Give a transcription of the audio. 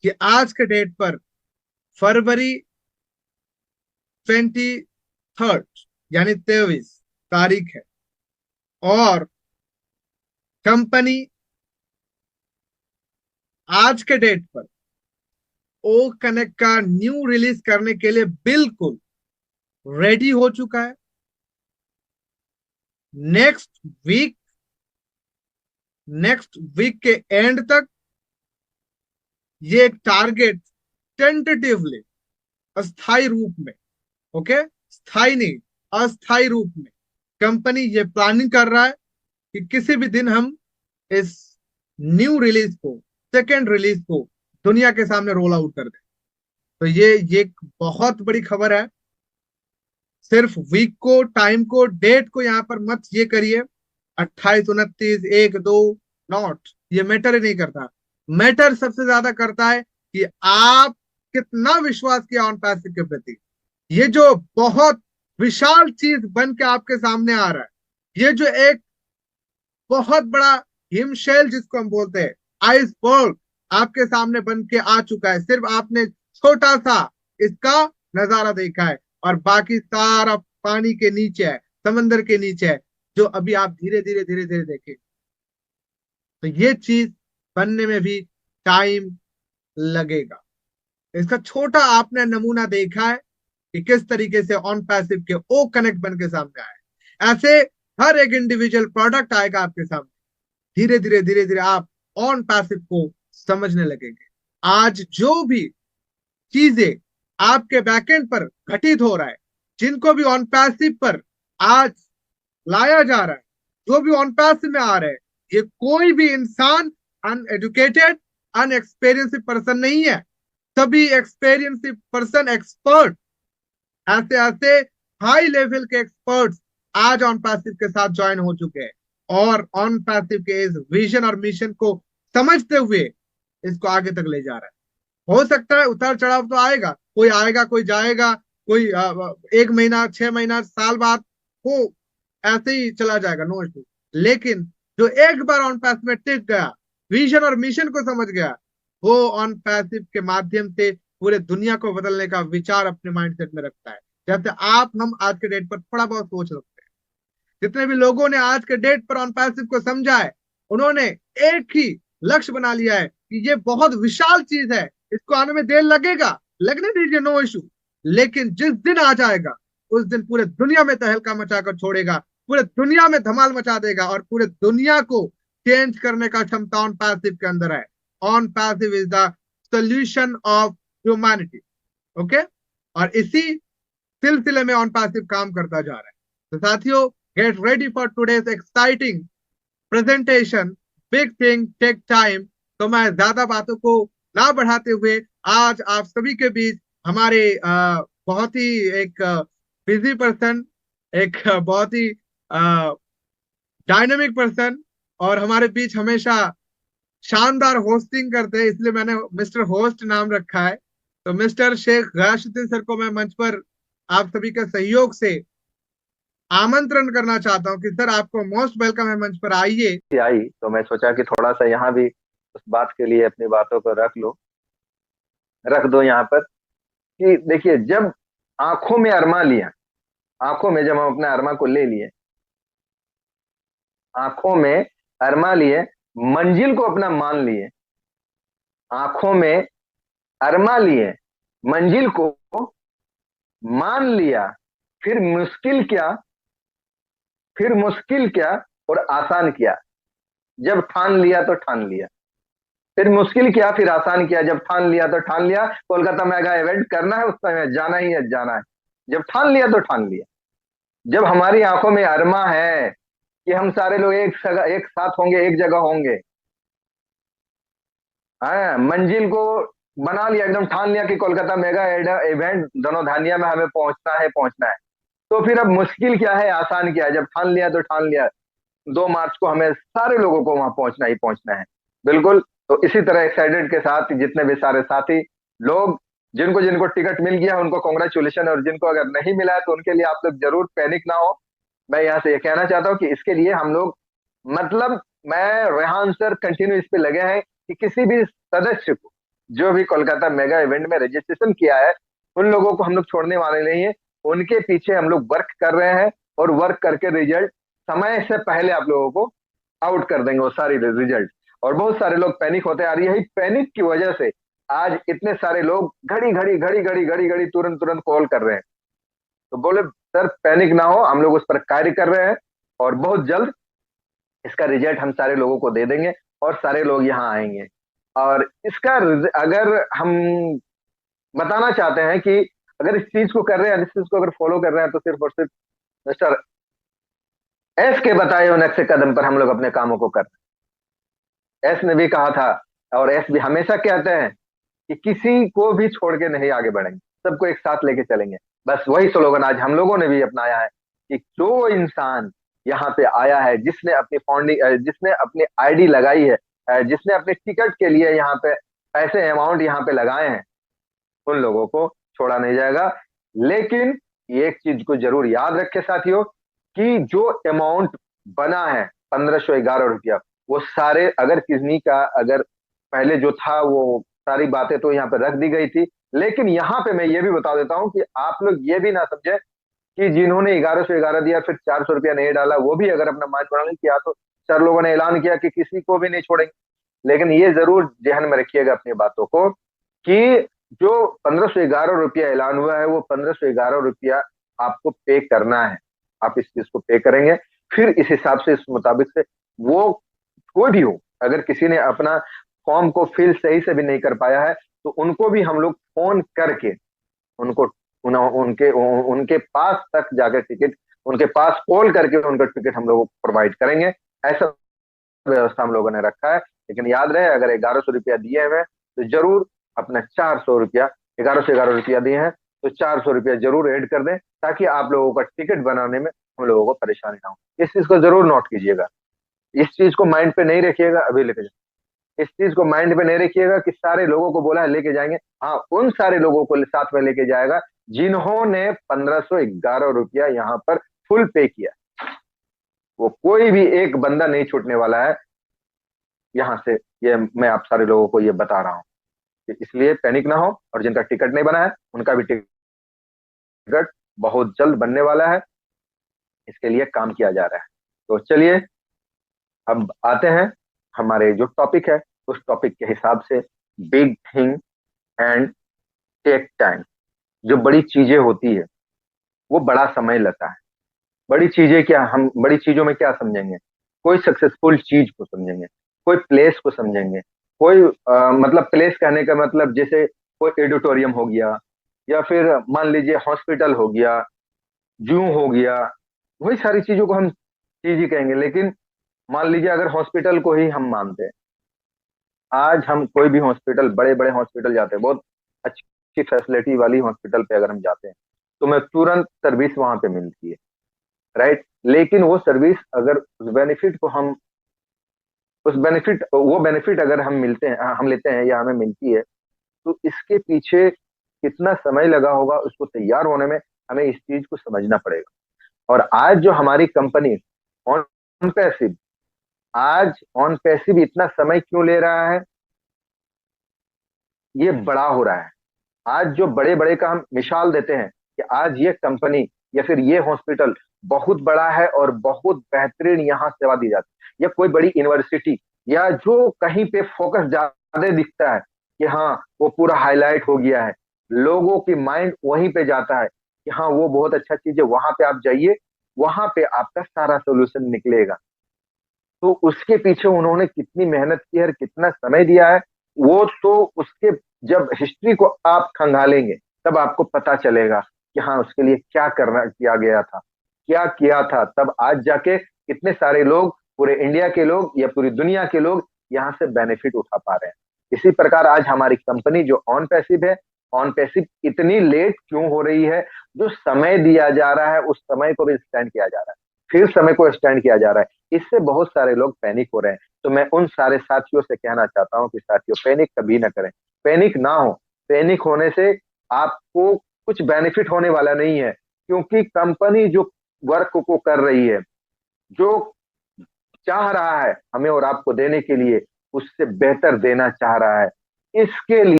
कि आज के डेट पर फरवरी 23 यानी 23 तारीख है, और कंपनी आज के डेट पर ओ कनेक्ट का न्यू रिलीज करने के लिए बिल्कुल रेडी हो चुका है। नेक्स्ट वीक नेक्स्ट वीक के एंड तक ये एक टारगेट टेंटेटिवली, अस्थाई रूप में, ओके, स्थाई नहीं, अस्थाई रूप में कंपनी ये प्लानिंग कर रहा है कि किसी भी दिन हम इस न्यू रिलीज को, सेकेंड रिलीज को दुनिया के सामने रोल आउट कर दें। तो ये एक बहुत बड़ी खबर है। सिर्फ वीक को, टाइम को, डेट को यहां पर मत ये करिए 28, 29, 1, 2, नॉट, ये मैटर ही नहीं करता। मैटर सबसे ज्यादा करता है कि आप कितना विश्वास किया ऑन पैसिव के प्रति। ये जो बहुत विशाल चीज बन के आपके सामने आ रहा है, ये जो एक बहुत बड़ा हिमशैल जिसको हम बोलते हैं, आइसबर्ग, आपके सामने बन के आ चुका है। सिर्फ आपने छोटा सा इसका नजारा देखा है, और बाकी सारा पानी के नीचे है, समंदर के नीचे है, जो अभी आप धीरे धीरे धीरे धीरे देखें। तो ये चीज बनने में भी टाइम लगेगा। इसका छोटा आपने नमूना देखा है कि किस तरीके से ऑन पैसिव के ओ कनेक्ट बन के सामने आए। ऐसे हर एक इंडिविजुअल प्रोडक्ट आएगा आपके सामने। धीरे धीरे धीरे धीरे आप ऑन पैसिव को समझने लगेंगे। आज जो भी चीजें आपके बैकएंड पर घटित हो रहा है, जिनको भी ऑन पैसिव पर आज लाया जा रहा है, जो भी ऑन पैसिव में आ रहे हैं, ये कोई भी इंसान अनएडुकेटेड, अनएक्सपीरियंस्ड पर्सन नहीं है। सभी एक्सपीरियंस्ड पर्सन, एक्सपर्ट, ऐसे ऐसे हाई लेवल के एक्सपर्ट्स आज ऑन पैसिव के साथ ज्वाइन हो चुके हैं, और ऑन पैसिव के इस विजन और मिशन को समझते हुए इसको आगे तक ले जा रहा है। हो सकता है उतार चढ़ाव तो आएगा, कोई जाएगा, कोई 1 महीना, 6 महीना, साल बाद वो ऐसे ही चला जाएगा, नो इशू। लेकिन जो एक बार ऑन पैसिव में टिक गया, विजन और मिशन को समझ गया, वो ऑन पैसिव के माध्यम से पूरे दुनिया को बदलने का विचार अपने माइंडसेट में रखता है। जैसे आप, हम आज के डेट पर थोड़ा बहुत सोच रखते हैं। जितने भी लोगों ने आज के डेट पर ऑन पैसिव को समझा है, उन्होंने एक ही लक्ष्य बना लिया है कि ये बहुत विशाल चीज है, इसको आने में देर लगेगा, लगने दीजिए, नो इशू। लेकिन जिस दिन आ जाएगा, उस दिन पूरे दुनिया में तहलका मचाकर छोड़ेगा, पूरे दुनिया में धमाल मचा देगा, और पूरे दुनिया को चेंज करने का क्षमता ऑन पैसिव के अंदर है। On passive is the solution of humanity, okay. और इसी सिलसिले में ऑन पैसिव काम करता जा रहा है। तो साथियों, get ready for today's exciting presentation, big thing tech time. तो मैं ज्यादा बातों को ना बढ़ाते हुए आज आप सभी के बीच हमारे बहुत ही एक बिजी पर्सन, एक बहुत ही डायनेमिक पर्सन, और हमारे बीच हमेशा शानदार होस्टिंग करते हैं, इसलिए मैंने मिस्टर होस्ट नाम रखा है। तो मिस्टर शेख गयासुद्दीन सर को मैं मंच पर आप सभी के सहयोग से आमंत्रण करना चाहता हूं कि सर, आपको मोस्ट वेलकम है, मंच पर आइए। आई तो मैं सोचा कि थोड़ा सा यहाँ भी उस बात के लिए अपनी बातों को रख दो यहाँ पर। कि देखिए, जब आंखों में अरमा लिया, आंखों में जब हम अपने अरमा को ले लिए, आंखों में अरमा लिए, मंजिल को अपना मान लिए, आंखों में अरमा लिए, मंजिल को मान लिया, फिर मुश्किल क्या और आसान किया। जब ठान लिया तो ठान लिया, फिर मुश्किल किया, फिर आसान किया। जब ठान लिया तो ठान लिया, कोलकाता मेगा इवेंट करना है, उसमें जाना ही है, जाना है। जब ठान लिया तो ठान लिया। जब हमारी आंखों में अरमा है कि हम सारे लोग एक साथ होंगे, एक जगह होंगे, हाँ, मंजिल को बना लिया, एकदम ठान लिया कि कोलकाता मेगा इवेंट धनोधानिया में हमें पहुंचना है। तो फिर अब मुश्किल क्या है, आसान क्या है। जब ठान लिया तो ठान लिया, 2 मार्च को हमें सारे लोगों को वहां पहुंचना ही पहुंचना है। बिल्कुल। तो इसी तरह एक्साइटेड के साथ जितने भी सारे साथी लोग, जिनको जिनको टिकट मिल गया उनको कॉन्ग्रेचुलेशन, और जिनको अगर नहीं मिला है तो उनके लिए आप लोग जरूर पैनिक ना हो। मैं यहाँ से ये कहना चाहता हूँ कि इसके लिए हम लोग, मतलब मैं रेहान सर कंटिन्यू इस पे लगे हैं कि किसी भी सदस्य को जो भी कोलकाता मेगा इवेंट में रजिस्ट्रेशन किया है, उन लोगों को हम लोग छोड़ने वाले नहीं है। उनके पीछे हम लोग वर्क कर रहे हैं, और वर्क करके रिजल्ट समय से पहले आप लोगों को आउट कर देंगे वो सारी रिजल्ट। और बहुत सारे लोग पैनिक होते हैं, और यही पैनिक की वजह से आज इतने सारे लोग घड़ी घड़ी घड़ी घड़ी घड़ी घड़ी तुरंत तुरंत कॉल कर रहे हैं। तो बोले सर पैनिक ना हो, हम लोग उस पर कार्य कर रहे हैं, और बहुत जल्द इसका रिजल्ट हम सारे लोगों को दे देंगे, और सारे लोग यहाँ आएंगे। और इसका अगर हम बताना चाहते हैं कि अगर इस चीज को कर रहे हैं, इस चीज को अगर फॉलो कर रहे हैं, तो सिर्फ और सिर्फ मिस्टर एस के बताए हुए नक्शे कदम पर हम लोग अपने कामों को कर रहे हैं। एस ने भी कहा था, और एस भी हमेशा कहते हैं कि किसी को भी छोड़ के नहीं आगे बढ़ेंगे, सबको एक साथ लेके चलेंगे। बस वही स्लोगन आज हम लोगों ने भी अपनाया है कि जो इंसान यहाँ पे आया है, जिसने अपनी फाउंडिंग, जिसने अपनी आईडी लगाई है, जिसने अपने टिकट के लिए यहाँ पे पैसे अमाउंट यहाँ पे लगाए हैं, उन लोगों को छोड़ा नहीं जाएगा। लेकिन एक चीज को जरूर याद रखे साथियों, कि जो अमाउंट बना है 1511 रुपया, वो सारे अगर किसी का अगर पहले जो था वो सारी बातें तो यहाँ पे रख दी गई थी। लेकिन यहाँ पे मैं ये भी बता देता हूँ कि आप लोग ये भी ना समझे कि जिन्होंने 1111 दिया फिर 400 रुपया नहीं डाला, वो भी अगर अपना माइंड बना किया, तो सर लोगों ने ऐलान किया कि किसी को भी नहीं छोड़ेंगे। लेकिन ये जरूर ध्यान में रखिएगा अपनी बातों को, कि जो 1511 रुपया ऐलान हुआ है, वो 1511 रुपया आपको पे करना है। आप इस चीज को पे करेंगे, फिर इस हिसाब से इस मुताबिक से वो कोई भी हो, अगर किसी ने अपना फॉर्म को फिल सही से भी नहीं कर पाया है, तो उनको भी हम लोग फोन करके उनको उनके उनके पास तक जाकर टिकट, उनके पास कॉल करके उनका टिकट हम लोग प्रोवाइड करेंगे। ऐसा व्यवस्था हम लोगों ने रखा है। लेकिन याद रहे, अगर 1100 रुपया दिए हुए तो जरूर अपना 400 रुपया, 1111 रुपया दिए हैं तो 400 रुपया जरूर ऐड कर दें, ताकि आप लोगों का टिकट बनाने में हम लोगों को परेशानी ना हो। इस चीज को जरूर नोट कीजिएगा, इस चीज को माइंड पे नहीं रखिएगा, अभी लेके जाए इस चीज को माइंड पे नहीं रखिएगा कि सारे लोगों को बोला है लेके जाएंगे। हाँ, उन सारे लोगों को साथ में लेके जाएगा जिन्होंने 1511 रुपया यहाँ पर फुल पे किया। वो कोई भी एक बंदा नहीं छूटने वाला है यहाँ से, ये मैं आप सारे लोगों को ये बता रहा हूँ। इसलिए पैनिक ना हो, और जिनका टिकट नहीं बना है उनका भी टिकट बहुत जल्द बनने वाला है, इसके लिए काम किया जा रहा है। तो चलिए अब आते हैं हमारे जो टॉपिक है, उस टॉपिक के हिसाब से। Big thing and tech time. जो बड़ी चीजें होती है वो बड़ा समय लेता है। बड़ी चीजें क्या, हम बड़ी चीजों में क्या समझेंगे? कोई सक्सेसफुल चीज को समझेंगे, कोई प्लेस को समझेंगे, कोई मतलब प्लेस कहने का मतलब जैसे कोई एडिटोरियम हो गया, या फिर मान लीजिए हॉस्पिटल हो गया, जू हो गया, वही सारी चीजों को हम चीज ही कहेंगे। लेकिन मान लीजिए अगर हॉस्पिटल को ही हम मानते हैं, आज हम कोई भी हॉस्पिटल, बड़े बड़े हॉस्पिटल जाते हैं, बहुत अच्छी फैसिलिटी वाली हॉस्पिटल पे अगर हम जाते हैं, तो मैं तुरंत सर्विस वहां पे मिलती है, राइट। लेकिन वो सर्विस अगर उस बेनिफिट को हम उस बेनिफिट वो बेनिफिट अगर हम मिलते हैं, हम लेते हैं या हमें मिलती है, तो इसके पीछे कितना समय लगा होगा उसको तैयार होने में, हमें इस चीज को समझना पड़ेगा। और आज जो हमारी कंपनी ऑन पैसिव आज ऑन पैसिव इतना समय क्यों ले रहा है? ये बड़ा हो रहा है। आज जो बड़े बड़े का हम मिसाल देते हैं कि आज ये कंपनी या फिर ये हॉस्पिटल बहुत बड़ा है और बहुत बेहतरीन यहाँ सेवा दी जाती है, या कोई बड़ी यूनिवर्सिटी, या जो कहीं पे फोकस ज्यादा दिखता है कि हाँ वो पूरा हाईलाइट हो गया है, लोगों की माइंड वहीं पे जाता है कि हाँ वो बहुत अच्छा चीज है, वहां पे आप जाइए, वहां पे आपका सारा सोल्यूशन निकलेगा। तो उसके पीछे उन्होंने कितनी मेहनत की है और कितना समय दिया है, वो तो उसके जब हिस्ट्री को आप खंगालेंगे तब आपको पता चलेगा कि हाँ उसके लिए क्या करना किया गया था, क्या किया था। तब आज जाके कितने सारे लोग, पूरे इंडिया के लोग या पूरी दुनिया के लोग यहाँ से बेनिफिट उठा पा रहे हैं। इसी प्रकार आज हमारी कंपनी जो ऑन पैसिव है, ऑन पैसिव इतनी लेट क्यों हो रही है? जो समय दिया जा रहा है उस समय को भी एक्सटेंड किया जा रहा है, फिर समय को एक्सटेंड किया जा रहा है। इससे बहुत सारे लोग पैनिक हो रहे हैं। तो मैं उन सारे साथियों से कहना चाहता हूं कि साथियों पैनिक कभी ना करें, पैनिक ना हो। पैनिक होने से आपको कुछ बेनिफिट होने वाला नहीं है, क्योंकि कंपनी जो वर्क को कर रही है, जो चाह रहा है हमें और आपको देने के लिए, उससे बेहतर देना चाह रहा है। इसके लिए